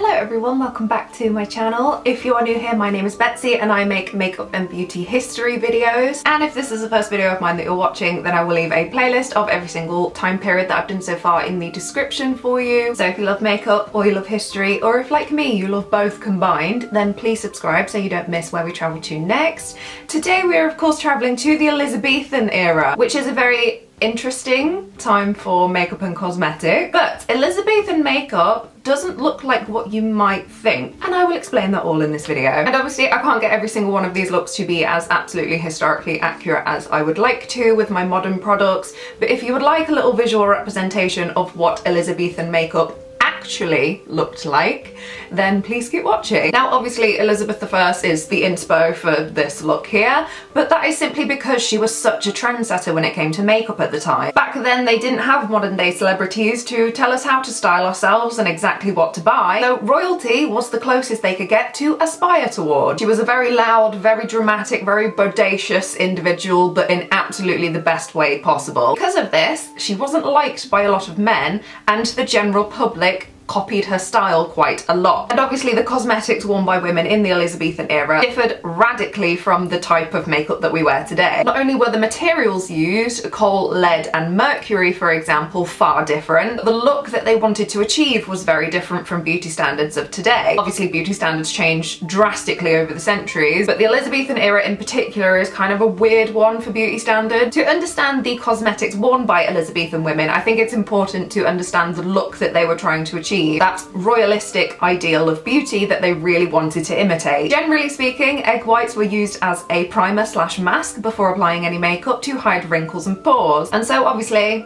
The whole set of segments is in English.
Hello everyone, welcome back to my channel. If you are new here, my name is Betsy and I make makeup and beauty history videos. And if this is the first video of mine that you're watching, then I will leave a playlist of every single time period that I've done so far in the description for you. So if you love makeup or you love history, or if like me you love both combined, then please subscribe so you don't miss where we travel to next. Today we are of course traveling to the Elizabethan era, which is a very interesting time for makeup and cosmetic. But Elizabethan makeup doesn't look like what you might think, and I will explain that all in this video. And obviously I can't get every single one of these looks to be as absolutely historically accurate as I would like to with my modern products, but if you would like a little visual representation of what Elizabethan makeup actually looked like, then please keep watching. Now obviously Elizabeth I is the inspo for this look here, but that is simply because she was such a trendsetter when it came to makeup at the time. Back then they didn't have modern day celebrities to tell us how to style ourselves and exactly what to buy, so royalty was the closest they could get to aspire toward. She was a very loud, very dramatic, very bodacious individual, but in absolutely the best way possible. Because of this, she wasn't liked by a lot of men, and the general public copied her style quite a lot. And obviously the cosmetics worn by women in the Elizabethan era differed radically from the type of makeup that we wear today. Not only were the materials used, coal, lead and mercury for example, far different, the look that they wanted to achieve was very different from beauty standards of today. Obviously beauty standards changed drastically over the centuries, but the Elizabethan era in particular is kind of a weird one for beauty standards. To understand the cosmetics worn by Elizabethan women, I think it's important to understand the look that they were trying to achieve, that royalistic ideal of beauty that they really wanted to imitate. Generally speaking, egg whites were used as a primer slash mask before applying any makeup to hide wrinkles and pores, and so obviously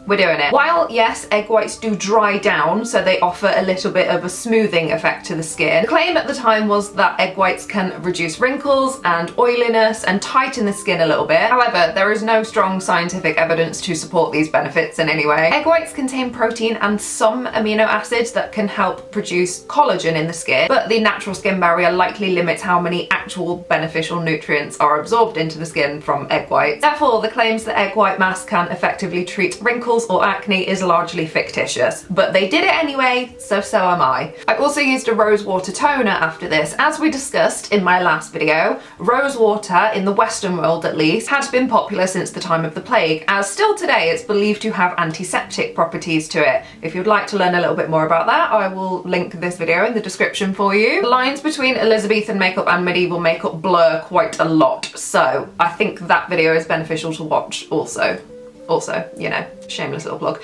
we're doing it. While yes, egg whites do dry down, so they offer a little bit of a smoothing effect to the skin, the claim at the time was that egg whites can reduce wrinkles and oiliness and tighten the skin a little bit. However, there is no strong scientific evidence to support these benefits in any way. Egg whites contain protein and some amino acids that can help produce collagen in the skin, but the natural skin barrier likely limits how many actual beneficial nutrients are absorbed into the skin from egg whites. Therefore, the claims that egg white mask can effectively treat wrinkles or acne is largely fictitious, but they did it anyway, so am I. I also used a rose water toner after this. As we discussed in my last video, rose water, in the Western world at least, had been popular since the time of the plague, as still today it's believed to have antiseptic properties to it. If you'd like to learn a little bit more about that, I will link this video in the description for you. The lines between Elizabethan makeup and medieval makeup blur quite a lot, so I think that video is beneficial to watch also, you know, shameless little plug.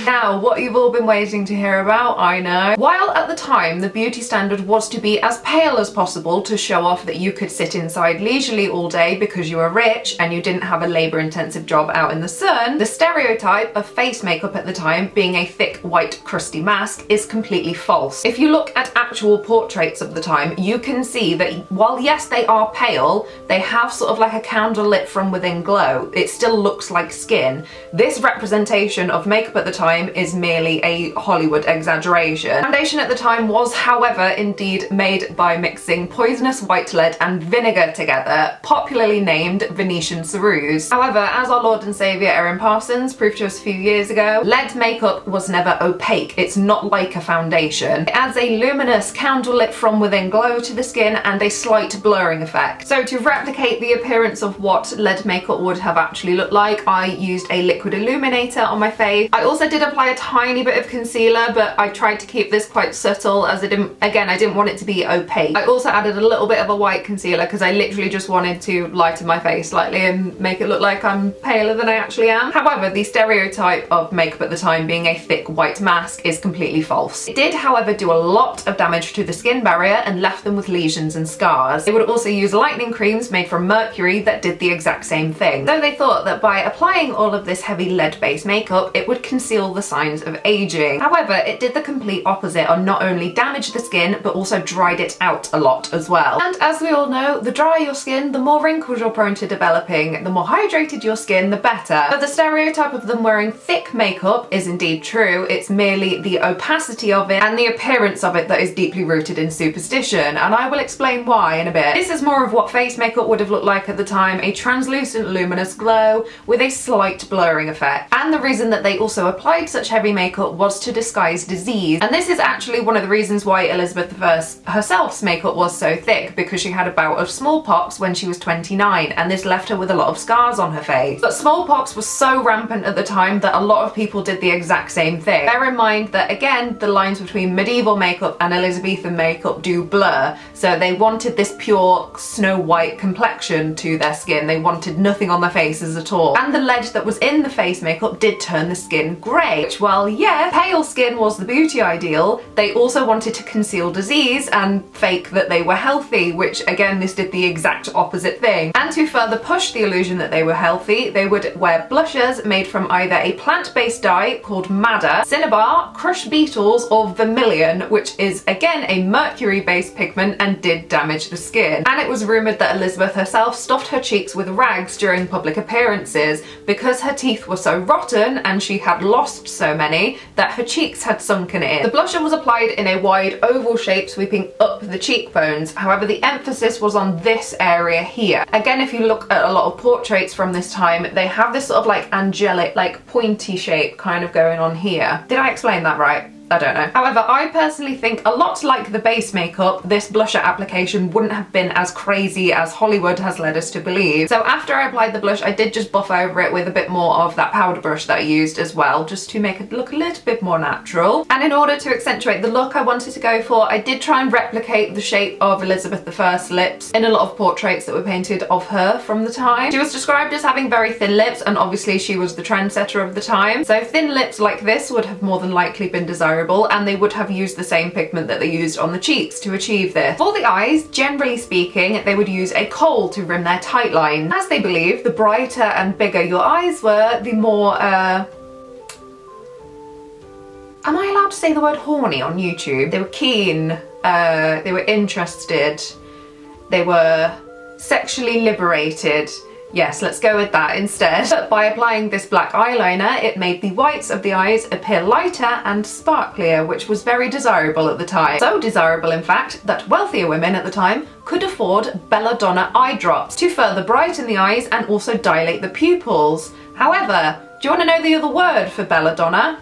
Now, what you've all been waiting to hear about, I know. While at the time the beauty standard was to be as pale as possible to show off that you could sit inside leisurely all day because you were rich and you didn't have a labour-intensive job out in the sun, the stereotype of face makeup at the time being a thick, white, crusty mask is completely false. If you look at actual portraits of the time, you can see that while yes, they are pale, they have sort of like a candle lit from within glow. It still looks like skin. This representation of makeup at the time is merely a Hollywood exaggeration. Foundation at the time was, however, indeed made by mixing poisonous white lead and vinegar together, popularly named Venetian ceruse. However, as our Lord and Saviour Erin Parsons proved to us a few years ago, lead makeup was never opaque. It's not like a foundation. It adds a luminous, candle-lit from within glow to the skin and a slight blurring effect. So to replicate the appearance of what lead makeup would have actually looked like, I used a liquid illuminator on my face. I also did apply a tiny bit of concealer, but I tried to keep this quite subtle as I didn't want it to be opaque. I also added a little bit of a white concealer because I literally just wanted to lighten my face slightly and make it look like I'm paler than I actually am. However, the stereotype of makeup at the time being a thick white mask is completely false. It did, however, do a lot of damage to the skin barrier and left them with lesions and scars. They would also use lightening creams made from mercury that did the exact same thing. So they thought that by applying all of this heavy lead-based makeup, it would conceal the signs of aging. However, it did the complete opposite and not only damaged the skin, but also dried it out a lot as well. And as we all know, the drier your skin, the more wrinkles you're prone to developing, the more hydrated your skin, the better. But the stereotype of them wearing thick makeup is indeed true. It's merely the opacity of it and the appearance of it that is deeply rooted in superstition, and I will explain why in a bit. This is more of what face makeup would have looked like at the time, a translucent luminous glow with a slight blurring effect. And the reason that they also applied such heavy makeup was to disguise disease. And this is actually one of the reasons why Elizabeth I herself's makeup was so thick, because she had a bout of smallpox when she was 29, and this left her with a lot of scars on her face. But smallpox was so rampant at the time that a lot of people did the exact same thing. Bear in mind that, again, the lines between medieval makeup and Elizabethan makeup do blur, so they wanted this pure snow white complexion to their skin. They wanted nothing on their faces at all. And the lead that was in the face makeup did turn the skin grey, which, while yeah, pale skin was the beauty ideal, they also wanted to conceal disease and fake that they were healthy, which again, this did the exact opposite thing. And to further push the illusion that they were healthy, they would wear blushes made from either a plant-based dye called madder, cinnabar, crushed beetles, or vermilion, which is again a mercury-based pigment and did damage the skin. And it was rumoured that Elizabeth herself stuffed her cheeks with rags during public appearances because her teeth were so rotten and she had lost so many that her cheeks had sunken in. The blusher was applied in a wide oval shape sweeping up the cheekbones. However, the emphasis was on this area here. Again, if you look at a lot of portraits from this time, they have this sort of like angelic, like pointy shape kind of going on here. Did I explain that right? I don't know. However, I personally think a lot like the base makeup, this blusher application wouldn't have been as crazy as Hollywood has led us to believe. So after I applied the blush, I did just buff over it with a bit more of that powder brush that I used as well, just to make it look a little bit more natural. And in order to accentuate the look I wanted to go for, I did try and replicate the shape of Elizabeth I's lips in a lot of portraits that were painted of her from the time. She was described as having very thin lips, and obviously she was the trendsetter of the time. So thin lips like this would have more than likely been desirable, and they would have used the same pigment that they used on the cheeks to achieve this. For the eyes, generally speaking, they would use a kohl to rim their tight line. As they believe, the brighter and bigger your eyes were, the more, am I allowed to say the word horny on YouTube? They were keen, they were interested, they were sexually liberated. Yes, let's go with that instead. But by applying this black eyeliner, it made the whites of the eyes appear lighter and sparklier, which was very desirable at the time. So desirable, in fact, that wealthier women at the time could afford belladonna eye drops to further brighten the eyes and also dilate the pupils. However, do you want to know the other word for belladonna?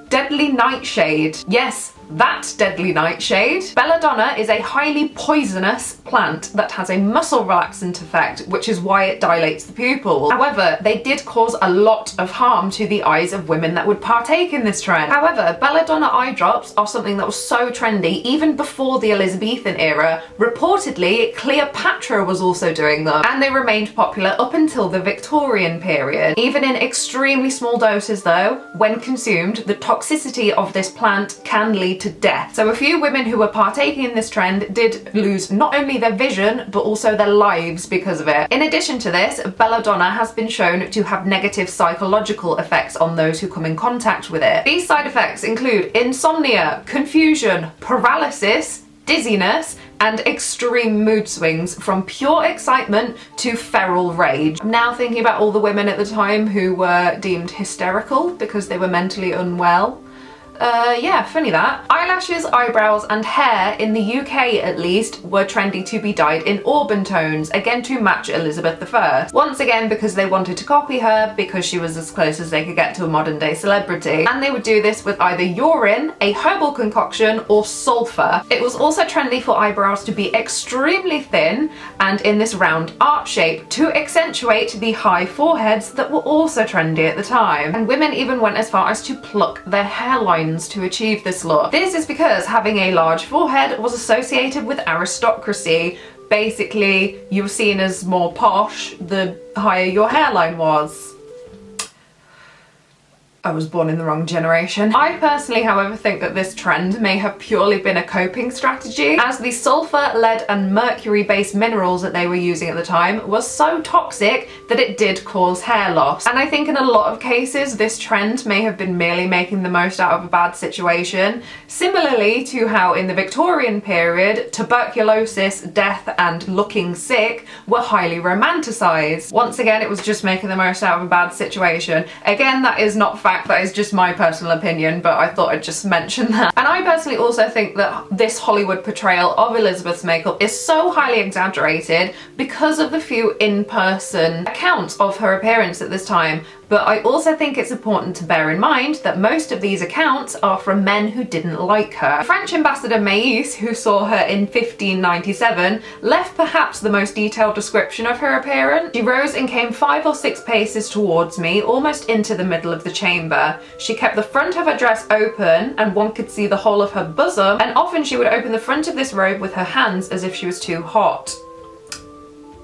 Deadly nightshade. Yes, that deadly nightshade. Belladonna is a highly poisonous plant that has a muscle relaxant effect, which is why it dilates the pupil. However, they did cause a lot of harm to the eyes of women that would partake in this trend. However, belladonna eye drops are something that was so trendy even before the Elizabethan era. Reportedly, Cleopatra was also doing them, and they remained popular up until the Victorian period. Even in extremely small doses though, when consumed, the toxicity of this plant can lead to death. So a few women who were partaking in this trend did lose not only their vision, but also their lives because of it. In addition to this, belladonna has been shown to have negative psychological effects on those who come in contact with it. These side effects include insomnia, confusion, paralysis, dizziness, and extreme mood swings from pure excitement to feral rage. I'm now thinking about all the women at the time who were deemed hysterical because they were mentally unwell. Yeah, funny that. Eyelashes, eyebrows and hair, in the UK at least, were trendy to be dyed in auburn tones, again to match Elizabeth I. Once again because they wanted to copy her, because she was as close as they could get to a modern day celebrity. And they would do this with either urine, a herbal concoction, or sulphur. It was also trendy for eyebrows to be extremely thin and in this round arch shape to accentuate the high foreheads that were also trendy at the time. And women even went as far as to pluck their hairline to achieve this look. This is because having a large forehead was associated with aristocracy. Basically, you were seen as more posh the higher your hairline was. I was born in the wrong generation. I personally, however, think that this trend may have purely been a coping strategy, as the sulphur, lead and mercury based minerals that they were using at the time was so toxic that it did cause hair loss. And I think in a lot of cases this trend may have been merely making the most out of a bad situation, similarly to how in the Victorian period tuberculosis, death and looking sick were highly romanticised. Once again, it was just making the most out of a bad situation. Again, that is not fact, that is just my personal opinion, but I thought I'd just mention that. And I personally also think that this Hollywood portrayal of Elizabeth's makeup is so highly exaggerated because of the few in-person accounts of her appearance at this time. But I also think it's important to bear in mind that most of these accounts are from men who didn't like her. French ambassador Maïs, who saw her in 1597, left perhaps the most detailed description of her appearance. She rose and came 5 or 6 paces towards me, almost into the middle of the chamber. She kept the front of her dress open, and one could see the whole of her bosom, and often she would open the front of this robe with her hands as if she was too hot.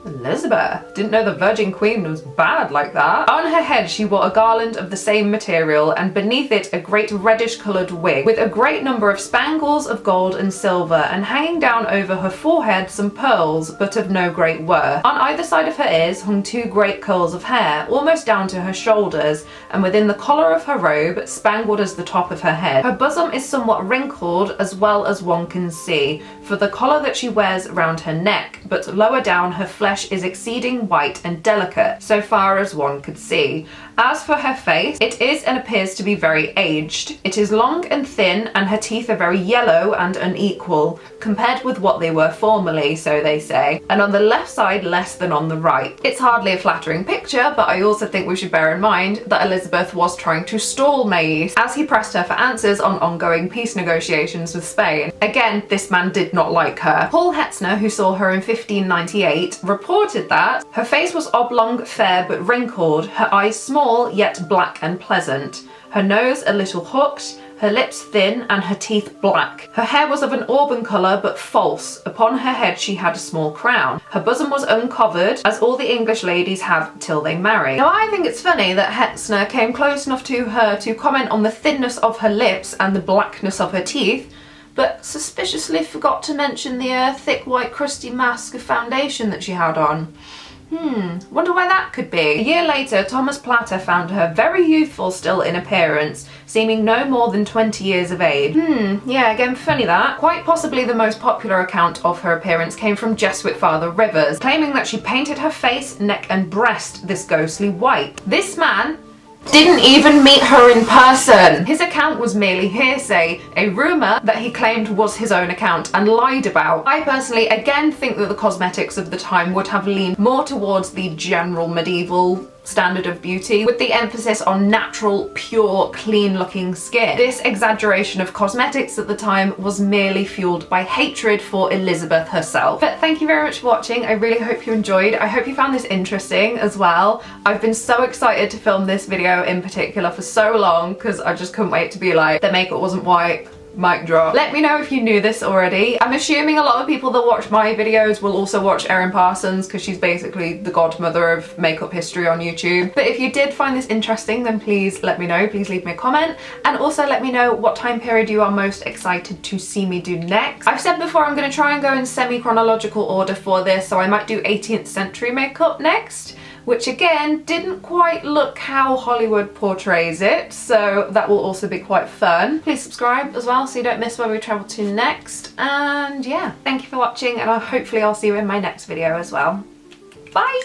Elizabeth. Didn't know the Virgin Queen was bad like that. On her head she wore a garland of the same material, and beneath it a great reddish coloured wig, with a great number of spangles of gold and silver, and hanging down over her forehead some pearls, but of no great worth. On either side of her ears hung 2 great curls of hair, almost down to her shoulders, and within the collar of her robe, spangled as the top of her head. Her bosom is somewhat wrinkled, as well as one can see, for the collar that she wears round her neck, but lower down her flesh is exceeding white and delicate, so far as one could see. As for her face, it is and appears to be very aged. It is long and thin, and her teeth are very yellow and unequal, compared with what they were formerly, so they say, and on the left side less than on the right. It's hardly a flattering picture, but I also think we should bear in mind that Elizabeth was trying to stall Maïs, as he pressed her for answers on ongoing peace negotiations with Spain. Again, this man did not like her. Paul Hetzner, who saw her in 1598, reported that her face was oblong, fair but wrinkled, her eyes small yet black and pleasant, her nose a little hooked, her lips thin, and her teeth black. Her hair was of an auburn colour but false. Upon her head she had a small crown. Her bosom was uncovered, as all the English ladies have till they marry. Now I think it's funny that Hetzner came close enough to her to comment on the thinness of her lips and the blackness of her teeth, but suspiciously forgot to mention the thick white crusty mask of foundation that she had on. Wonder why that could be. A year later, Thomas Platter found her very youthful still in appearance, seeming no more than 20 years of age. Yeah, again, funny that. Quite possibly the most popular account of her appearance came from Jesuit Father Rivers, claiming that she painted her face, neck and breast this ghostly white. This man didn't even meet her in person. His account was merely hearsay, a rumour that he claimed was his own account and lied about. I personally again think that the cosmetics of the time would have leaned more towards the general medieval standard of beauty, with the emphasis on natural, pure, clean looking skin. This exaggeration of cosmetics at the time was merely fueled by hatred for Elizabeth herself. But thank you very much for watching. I really hope you enjoyed. I hope you found this interesting as well. I've been so excited to film this video in particular for so long, because I just couldn't wait to be like, the makeup wasn't white. Mic drop. Let me know if you knew this already. I'm assuming a lot of people that watch my videos will also watch Erin Parsons, because she's basically the godmother of makeup history on YouTube. But if you did find this interesting, then please let me know. Please leave me a comment, and also let me know what time period you are most excited to see me do next. I've said before I'm going to try and go in semi-chronological order for this, so I might do 18th century makeup next, which again didn't quite look how Hollywood portrays it, so that will also be quite fun. Please subscribe as well so you don't miss where we travel to next, and yeah, thank you for watching, and hopefully I'll see you in my next video as well. Bye!